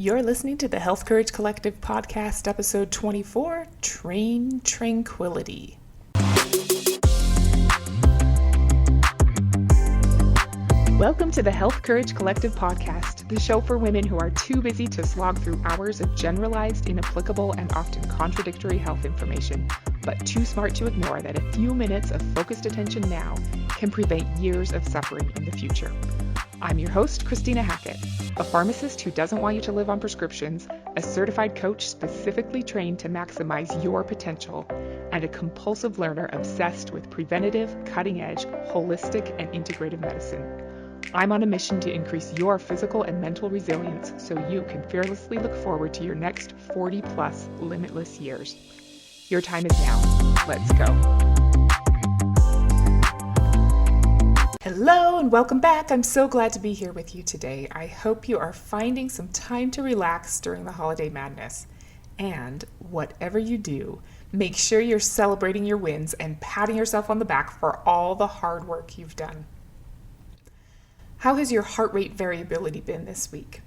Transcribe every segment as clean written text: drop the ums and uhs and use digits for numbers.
You're listening to the Health Courage Collective podcast, episode 24, Train Tranquility. Welcome to the Health Courage Collective podcast, the show for women who are too busy to slog through hours of generalized, inapplicable, and often contradictory health information, but too smart to ignore that a few minutes of focused attention now can prevent years of suffering in the future. I'm your host, Christina Hackett, a pharmacist who doesn't want you to live on prescriptions, a certified coach specifically trained to maximize your potential, and a compulsive learner obsessed with preventative, cutting-edge, holistic, and integrative medicine. I'm on a mission to increase your physical and mental resilience so you can fearlessly look forward to your next 40-plus limitless years. Your time is now. Let's go. Hello and welcome back. I'm so glad to be here with you today. I hope you are finding some time to relax during the holiday madness. And whatever you do, make sure you're celebrating your wins and patting yourself on the back for all the hard work you've done. How has your heart rate variability been this week?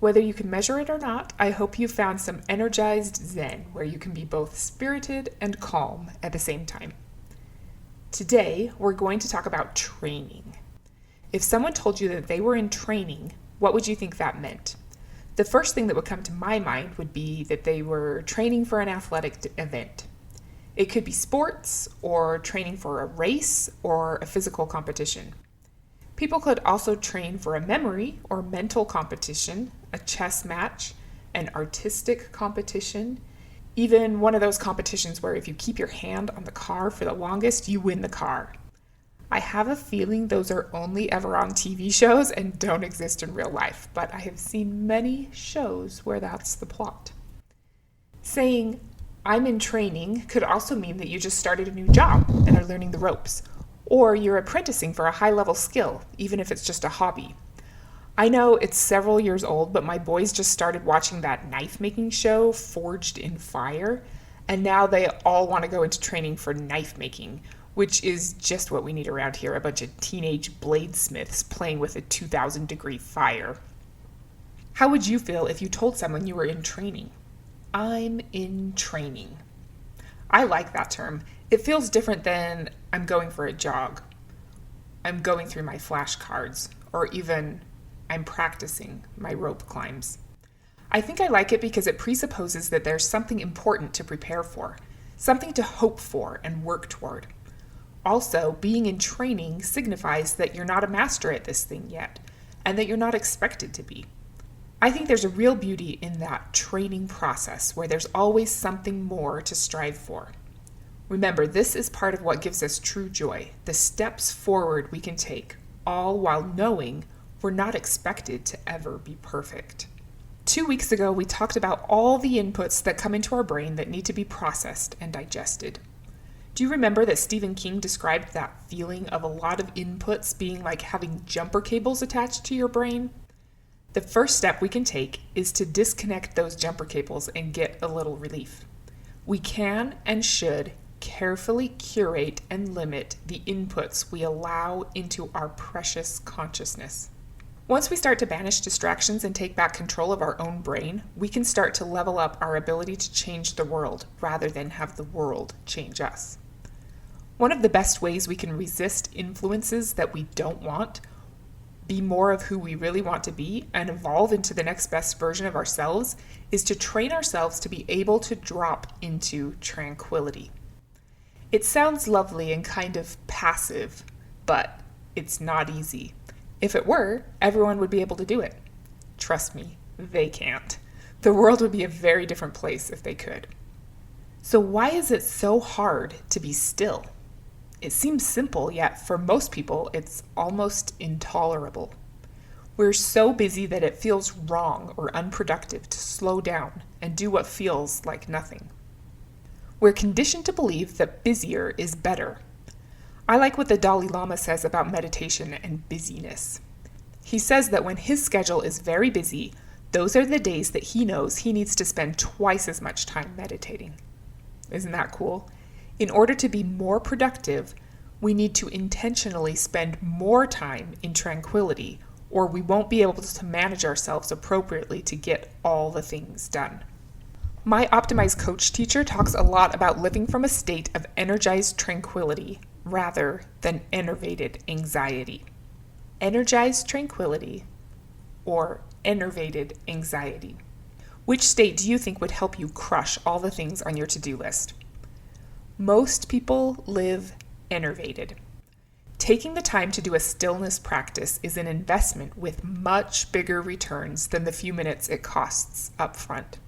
Whether you can measure it or not, I hope you found some energized zen where you can be both spirited and calm at the same time. Today, we're going to talk about training. If someone told you that they were in training, what would you think that meant? The first thing that would come to my mind would be that they were training for an athletic event. It could be sports, or training for a race, or a physical competition. People could also train for a memory or mental competition, a chess match, an artistic competition, even one of those competitions where if you keep your hand on the car for the longest, you win the car. I have a feeling those are only ever on TV shows and don't exist in real life, but I have seen many shows where that's the plot. Saying, I'm in training could also mean that you just started a new job and are learning the ropes, or you're apprenticing for a high-level skill, even if it's just a hobby. I know it's several years old, but my boys just started watching that knife-making show, Forged in Fire, and now they all want to go into training for knife making, which is just what we need around here, a bunch of teenage bladesmiths playing with a 2,000-degree fire. How would you feel if you told someone you were in training? I'm in training. I like that term. It feels different than I'm going for a jog. I'm going through my flashcards, or even I'm practicing my rope climbs. I think I like it because it presupposes that there's something important to prepare for, something to hope for and work toward. Also, being in training signifies that you're not a master at this thing yet, and that you're not expected to be. I think there's a real beauty in that training process where there's always something more to strive for. Remember, this is part of what gives us true joy, the steps forward we can take, all while knowing we're not expected to ever be perfect. 2 weeks ago, we talked about all the inputs that come into our brain that need to be processed and digested. Do you remember that Stephen King described that feeling of a lot of inputs being like having jumper cables attached to your brain? The first step we can take is to disconnect those jumper cables and get a little relief. We can and should carefully curate and limit the inputs we allow into our precious consciousness. Once we start to banish distractions and take back control of our own brain, we can start to level up our ability to change the world rather than have the world change us. One of the best ways we can resist influences that we don't want, be more of who we really want to be, and evolve into the next best version of ourselves is to train ourselves to be able to drop into tranquility. It sounds lovely and kind of passive, but it's not easy. If it were, everyone would be able to do it. Trust me, they can't. The world would be a very different place if they could. So why is it so hard to be still? It seems simple, yet for most people, it's almost intolerable. We're so busy that it feels wrong or unproductive to slow down and do what feels like nothing. We're conditioned to believe that busier is better. I like what the Dalai Lama says about meditation and busyness. He says that when his schedule is very busy, those are the days that he knows he needs to spend twice as much time meditating. Isn't that cool? In order to be more productive, we need to intentionally spend more time in tranquility or we won't be able to manage ourselves appropriately to get all the things done. My Optimized Coach teacher talks a lot about living from a state of energized tranquility rather than enervated anxiety. Energized tranquility or enervated anxiety. Which state do you think would help you crush all the things on your to-do list? Most people live enervated. Taking the time to do a stillness practice is an investment with much bigger returns than the few minutes it costs up front.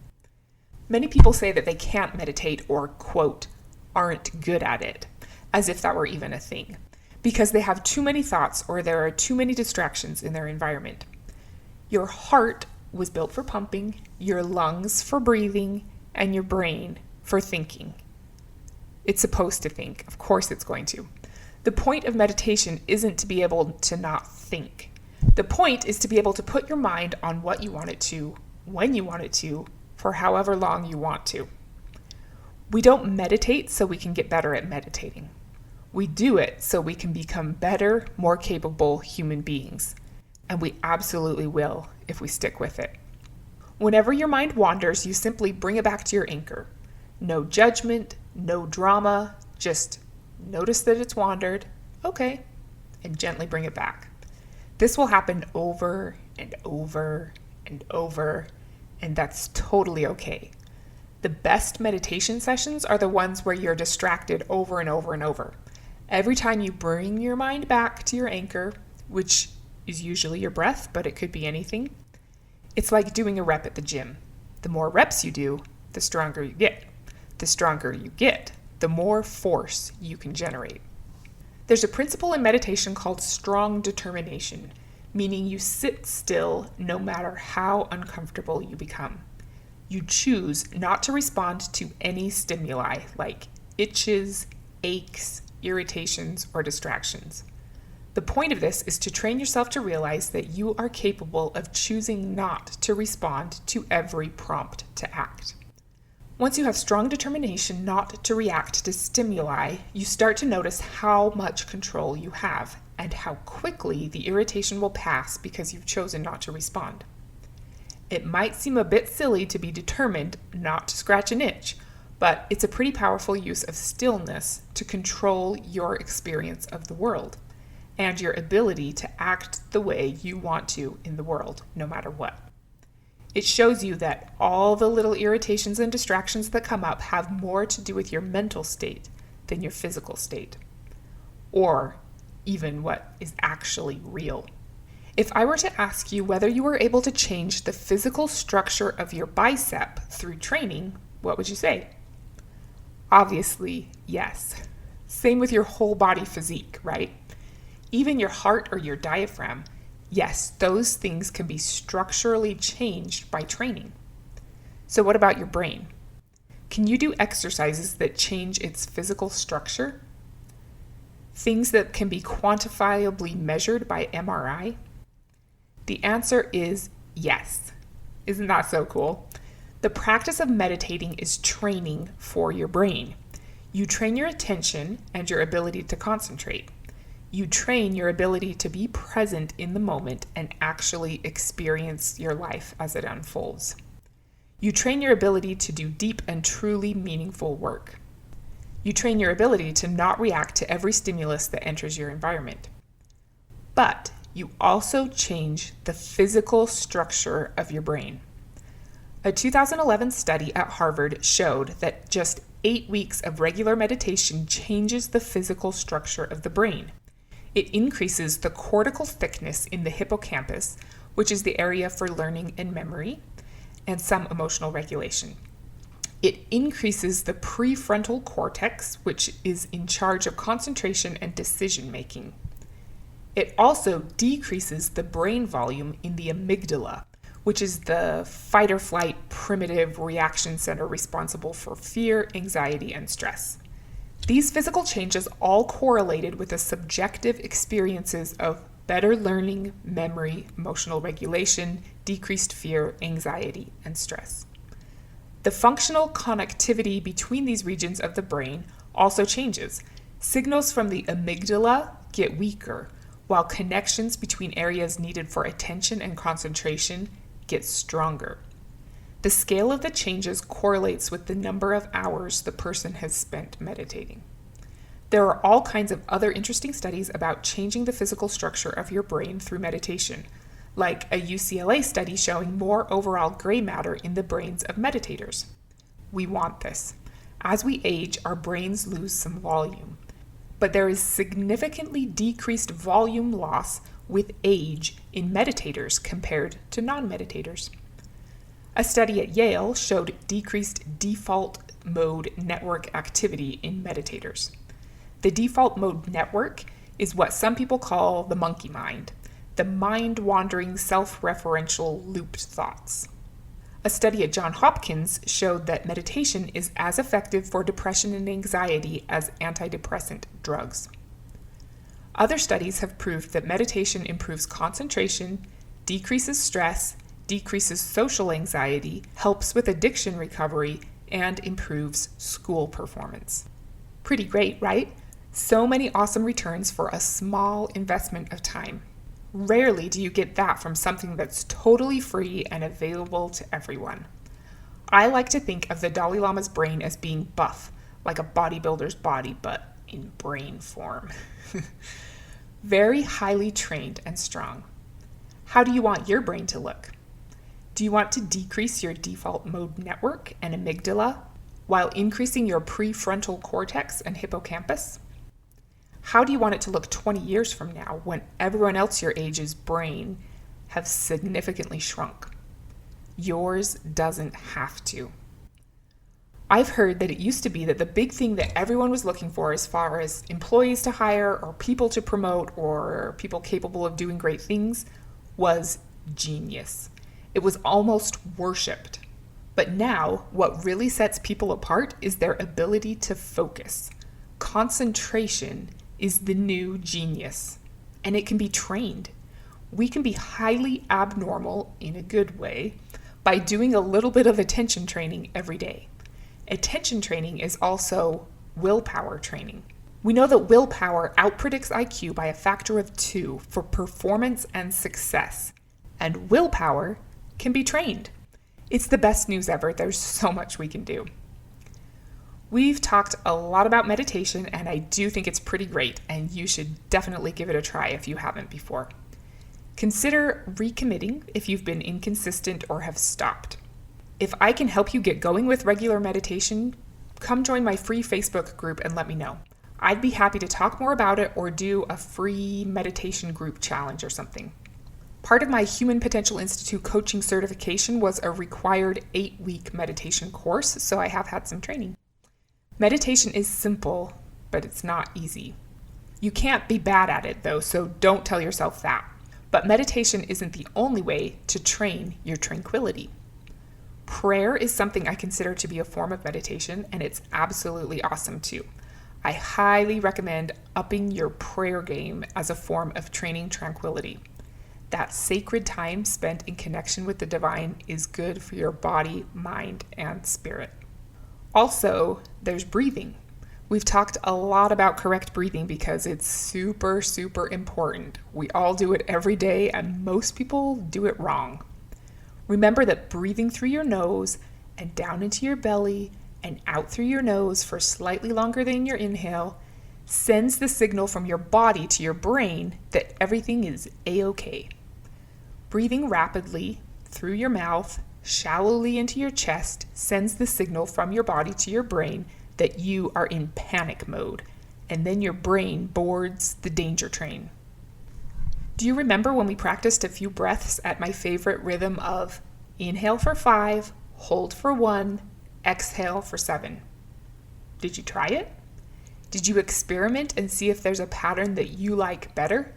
Many people say that they can't meditate or, quote, aren't good at it, as if that were even a thing, because they have too many thoughts or there are too many distractions in their environment. Your heart was built for pumping, your lungs for breathing, and your brain for thinking. It's supposed to think. Of course it's going to. The point of meditation isn't to be able to not think. The point is to be able to put your mind on what you want it to, when you want it to, for however long you want to. We don't meditate so we can get better at meditating. We do it so we can become better, more capable human beings. And we absolutely will if we stick with it. Whenever your mind wanders, you simply bring it back to your anchor. No judgment, no drama, just notice that it's wandered, okay, and gently bring it back. This will happen over and over and over, and that's totally okay. The best meditation sessions are the ones where you're distracted over and over and over. Every time you bring your mind back to your anchor, which is usually your breath, but it could be anything, it's like doing a rep at the gym. The more reps you do, the stronger you get. The stronger you get, the more force you can generate. There's a principle in meditation called strong determination, meaning you sit still no matter how uncomfortable you become. You choose not to respond to any stimuli like itches, aches, irritations, or distractions. The point of this is to train yourself to realize that you are capable of choosing not to respond to every prompt to act. Once you have strong determination not to react to stimuli, you start to notice how much control you have and how quickly the irritation will pass because you've chosen not to respond. It might seem a bit silly to be determined not to scratch an itch, but it's a pretty powerful use of stillness to control your experience of the world and your ability to act the way you want to in the world, no matter what. It shows you that all the little irritations and distractions that come up have more to do with your mental state than your physical state, or even what is actually real. If I were to ask you whether you were able to change the physical structure of your bicep through training, what would you say? Obviously, yes. Same with your whole body physique, right? Even your heart or your diaphragm. Yes, those things can be structurally changed by training. So what about your brain? Can you do exercises that change its physical structure? Things that can be quantifiably measured by MRI? The answer is yes. Isn't that so cool? The practice of meditating is training for your brain. You train your attention and your ability to concentrate. You train your ability to be present in the moment and actually experience your life as it unfolds. You train your ability to do deep and truly meaningful work. You train your ability to not react to every stimulus that enters your environment. But you also change the physical structure of your brain. A 2011 study at Harvard showed that just 8 weeks of regular meditation changes the physical structure of the brain. It increases the cortical thickness in the hippocampus, which is the area for learning and memory, and some emotional regulation. It increases the prefrontal cortex, which is in charge of concentration and decision making. It also decreases the brain volume in the amygdala, which is the fight or flight primitive reaction center responsible for fear, anxiety, and stress. These physical changes all correlated with the subjective experiences of better learning, memory, emotional regulation, decreased fear, anxiety, and stress. The functional connectivity between these regions of the brain also changes. Signals from the amygdala get weaker, while connections between areas needed for attention and concentration get stronger. The scale of the changes correlates with the number of hours the person has spent meditating. There are all kinds of other interesting studies about changing the physical structure of your brain through meditation, like a UCLA study showing more overall gray matter in the brains of meditators. We want this. As we age, our brains lose some volume, but there is significantly decreased volume loss with age in meditators compared to non-meditators. A study at Yale showed decreased default mode network activity in meditators. The default mode network is what some people call the monkey mind, the mind-wandering, self-referential looped thoughts. A study at Johns Hopkins showed that meditation is as effective for depression and anxiety as antidepressant drugs. Other studies have proved that meditation improves concentration, decreases stress, decreases social anxiety, helps with addiction recovery, and improves school performance. Pretty great, right? So many awesome returns for a small investment of time. Rarely do you get that from something that's totally free and available to everyone. I like to think of the Dalai Lama's brain as being buff, like a bodybuilder's body, but in brain form. Very highly trained and strong. How do you want your brain to look? Do you want to decrease your default mode network and amygdala while increasing your prefrontal cortex and hippocampus? How do you want it to look 20 years from now when everyone else your age's brain have significantly shrunk? Yours doesn't have to. I've heard that it used to be that the big thing that everyone was looking for as far as employees to hire or people to promote or people capable of doing great things was genius. It was almost worshipped. But now, what really sets people apart is their ability to focus. Concentration is the new genius, and it can be trained. We can be highly abnormal in a good way by doing a little bit of attention training every day. Attention training is also willpower training. We know that willpower outpredicts IQ by a factor of 2 for performance and success, and willpower can be trained. It's the best news ever. There's so much we can do. We've talked a lot about meditation, and I do think it's pretty great, and you should definitely give it a try if you haven't before. Consider recommitting if you've been inconsistent or have stopped. If I can help you get going with regular meditation, come join my free Facebook group and let me know. I'd be happy to talk more about it or do a free meditation group challenge or something. Part of my Human Potential Institute coaching certification was a required 8-week meditation course, so I have had some training. Meditation is simple, but it's not easy. You can't be bad at it though, so don't tell yourself that. But meditation isn't the only way to train your tranquility. Prayer is something I consider to be a form of meditation, and it's absolutely awesome too. I highly recommend upping your prayer game as a form of training tranquility. That sacred time spent in connection with the divine is good for your body, mind, and spirit. Also, there's breathing. We've talked a lot about correct breathing because it's super, super important. We all do it every day, and most people do it wrong. Remember that breathing through your nose and down into your belly and out through your nose for slightly longer than your inhale sends the signal from your body to your brain that everything is A-okay. Breathing rapidly through your mouth, shallowly into your chest, sends the signal from your body to your brain that you are in panic mode, and then your brain boards the danger train. Do you remember when we practiced a few breaths at my favorite rhythm of inhale for 5, hold for 1, exhale for 7? Did you try it? Did you experiment and see if there's a pattern that you like better?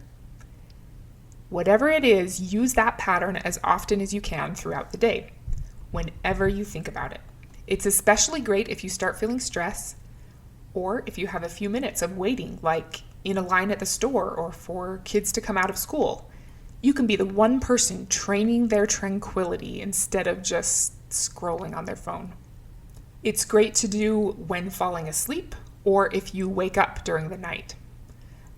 Whatever it is, use that pattern as often as you can throughout the day, whenever you think about it. It's especially great if you start feeling stress, or if you have a few minutes of waiting, like in a line at the store or for kids to come out of school. You can be the one person training their tranquility instead of just scrolling on their phone. It's great to do when falling asleep or if you wake up during the night.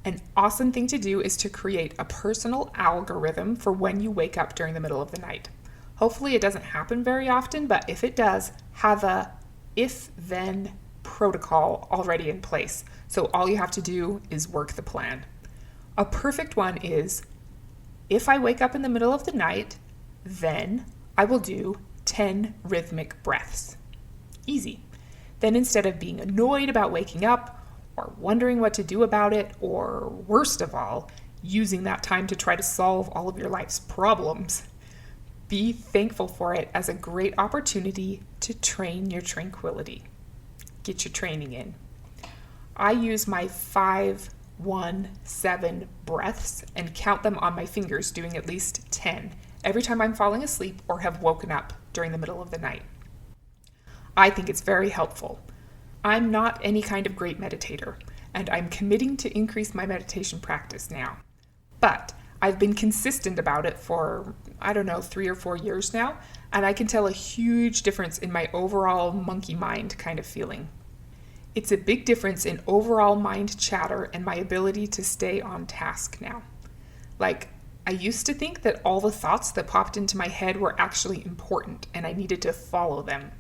An awesome thing to do is to create a personal algorithm for when you wake up during the middle of the night. Hopefully it doesn't happen very often, but if it does, have a if-then protocol already in place. So all you have to do is work the plan. A perfect one is, if I wake up in the middle of the night, then I will do 10 rhythmic breaths. Easy. Then instead of being annoyed about waking up, or wondering what to do about it, or worst of all, using that time to try to solve all of your life's problems, be thankful for it as a great opportunity to train your tranquility. Get your training in. I use my 5, 1, 7 breaths and count them on my fingers, doing at least 10 every time I'm falling asleep or have woken up during the middle of the night. I think it's very helpful. I'm not any kind of great meditator, and I'm committing to increase my meditation practice now. But I've been consistent about it for, 3 or 4 years now, and I can tell a huge difference in my overall monkey mind kind of feeling. It's a big difference in overall mind chatter and my ability to stay on task now. Like, I used to think that all the thoughts that popped into my head were actually important and I needed to follow them.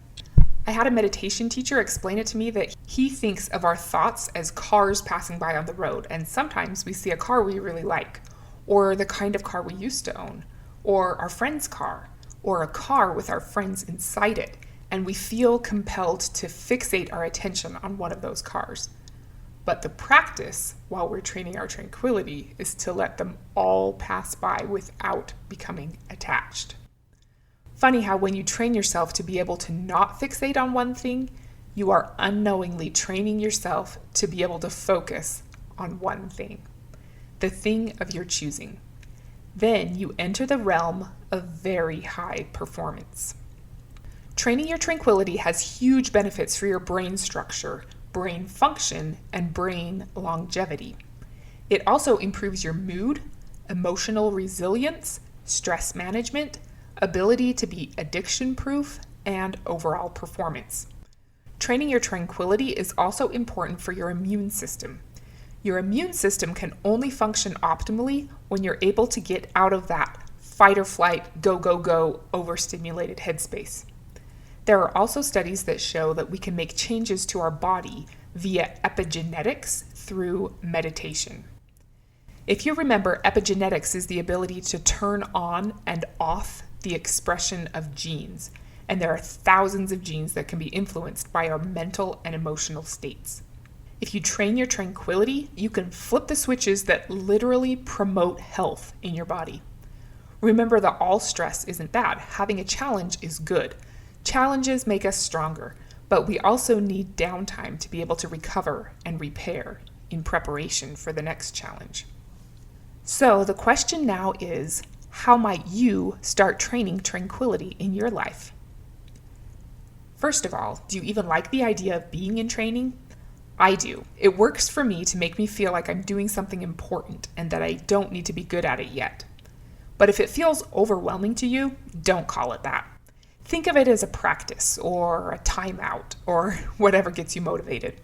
I had a meditation teacher explain it to me that he thinks of our thoughts as cars passing by on the road, and sometimes we see a car we really like, or the kind of car we used to own, or our friend's car, or a car with our friends inside it, and we feel compelled to fixate our attention on one of those cars. But the practice, while we're training our tranquility, is to let them all pass by without becoming attached. Funny how when you train yourself to be able to not fixate on one thing, you are unknowingly training yourself to be able to focus on one thing, the thing of your choosing. Then you enter the realm of very high performance. Training your tranquility has huge benefits for your brain structure, brain function, and brain longevity. It also improves your mood, emotional resilience, stress management, ability to be addiction-proof, and overall performance. Training your tranquility is also important for your immune system. Your immune system can only function optimally when you're able to get out of that fight or flight, go, go, go, overstimulated headspace. There are also studies that show that we can make changes to our body via epigenetics through meditation. If you remember, epigenetics is the ability to turn on and off the expression of genes, and there are thousands of genes that can be influenced by our mental and emotional states. If you train your tranquility, you can flip the switches that literally promote health in your body. Remember that all stress isn't bad. Having a challenge is good. Challenges make us stronger, but we also need downtime to be able to recover and repair in preparation for the next challenge. So the question now is, how might you start training tranquility in your life? First of all, do you even like the idea of being in training? I do. It works for me to make me feel like I'm doing something important and that I don't need to be good at it yet. But if it feels overwhelming to you, don't call it that. Think of it as a practice or a timeout or whatever gets you motivated.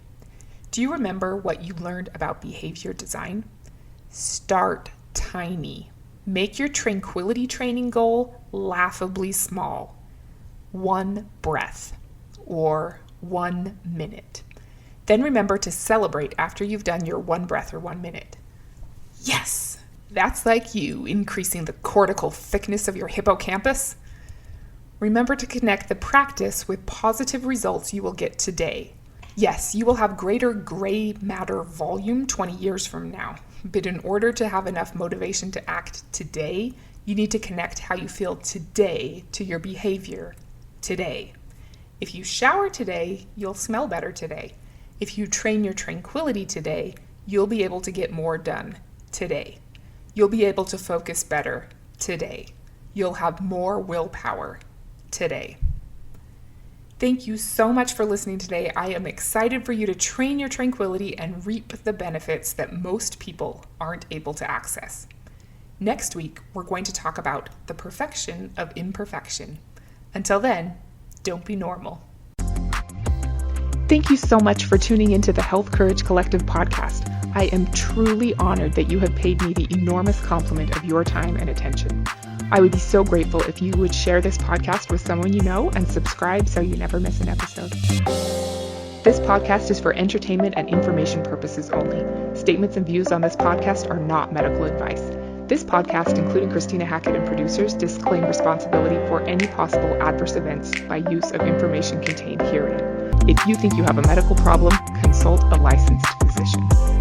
Do you remember what you learned about behavior design? Start tiny. Make your tranquility training goal laughably small. 1 breath or 1 minute. Then remember to celebrate after you've done your 1 breath or 1 minute. Yes, that's like you, increasing the cortical thickness of your hippocampus. Remember to connect the practice with positive results you will get today. Yes, you will have greater gray matter volume 20 years from now, but in order to have enough motivation to act today, you need to connect how you feel today to your behavior today. If you shower today, you'll smell better today. If you train your tranquility today, you'll be able to get more done today. You'll be able to focus better today. You'll have more willpower today. Thank you so much for listening today. I am excited for you to train your tranquility and reap the benefits that most people aren't able to access. Next week, we're going to talk about the perfection of imperfection. Until then, don't be normal. Thank you so much for tuning into the Health Courage Collective podcast. I am truly honored that you have paid me the enormous compliment of your time and attention. I would be so grateful if you would share this podcast with someone you know and subscribe so you never miss an episode. This podcast is for entertainment and information purposes only. Statements and views on this podcast are not medical advice. This podcast, including Christina Hackett and producers, disclaim responsibility for any possible adverse events by use of information contained herein. If you think you have a medical problem, consult a licensed physician.